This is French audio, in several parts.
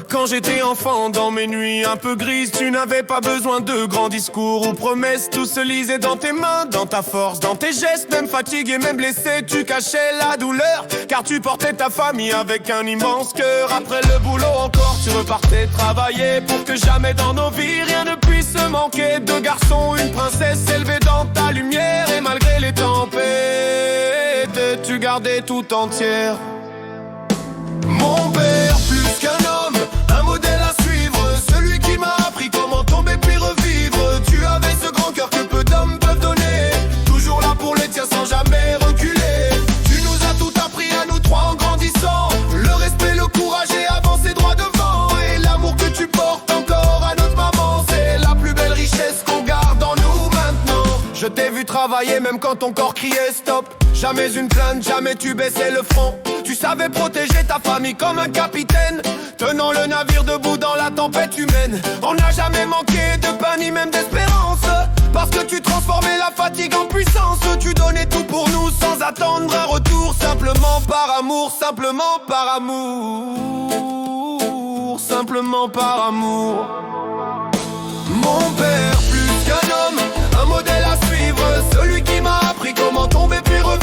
Quand j'étais enfant, dans mes nuits un peu grises, tu n'avais pas besoin de grands discours ou promesses. Tout se lisait dans tes mains, dans ta force, dans tes gestes. Même fatigué, même blessé, tu cachais la douleur, car tu portais ta famille avec un immense cœur. Après le boulot encore, tu repartais travailler pour que jamais dans nos vies rien ne puisse manquer. Deux garçons, une princesse élevée dans ta lumière. Et malgré les tempêtes, tu gardais tout entière. Mon père, plus qu'un homme, un modèle à suivre, celui qui m'a appris comment tomber puis revivre. Tu avais ce grand cœur que peu d'hommes peuvent donner, toujours là pour les tiens sans jamais reculer. Tu nous as tout appris à nous trois en grandissant, le respect, le courage et avancer droit devant. Et l'amour que tu portes encore à notre maman, c'est la plus belle richesse qu'on garde en nous maintenant. Je t'ai vu travailler même quand ton corps criait stop. Jamais une plainte, jamais tu baissais le front. Tu savais protéger ta famille comme un capitaine, tenant le navire debout dans la tempête humaine. On n'a jamais manqué de pain ni même d'espérance, parce que tu transformais la fatigue en puissance. Tu donnais tout pour nous sans attendre un retour, simplement par amour, simplement par amour, simplement par amour. Mon père, plus qu'un homme, un modèle à suivre, celui qui m'a appris comment tomber puis revivre.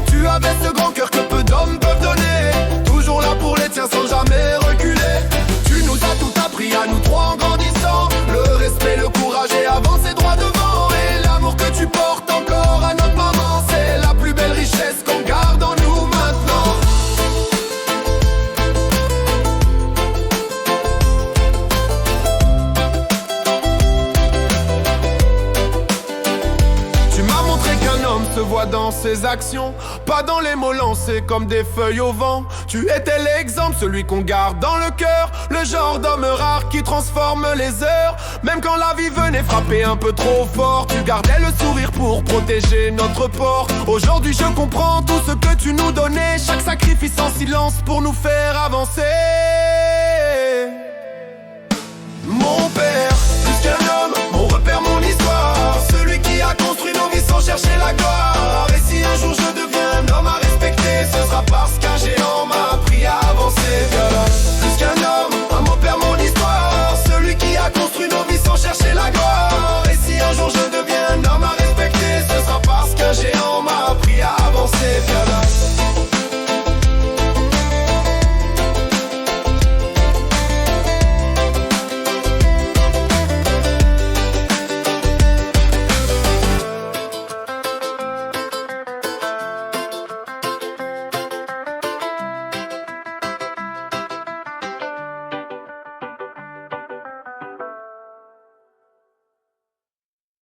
Tu avais ce grand cœur que peu d'hommes peuvent donner, toujours là pour les tiens sans jamais reculer. Tu nous as tout appris à nous trois en grandissant, le respect, le courage et avancer droit devant. Et l'amour que tu portes encore à notre maman, c'est la plus belle richesse qu'on garde en nous maintenant. Se voit dans ses actions, pas dans les mots lancés comme des feuilles au vent. Tu étais l'exemple, celui qu'on garde dans le cœur, le genre d'homme rare qui transforme les heures. Même quand la vie venait frapper un peu trop fort, tu gardais le sourire pour protéger notre port. Aujourd'hui je comprends tout ce que tu nous donnais, chaque sacrifice en silence pour nous faire avancer.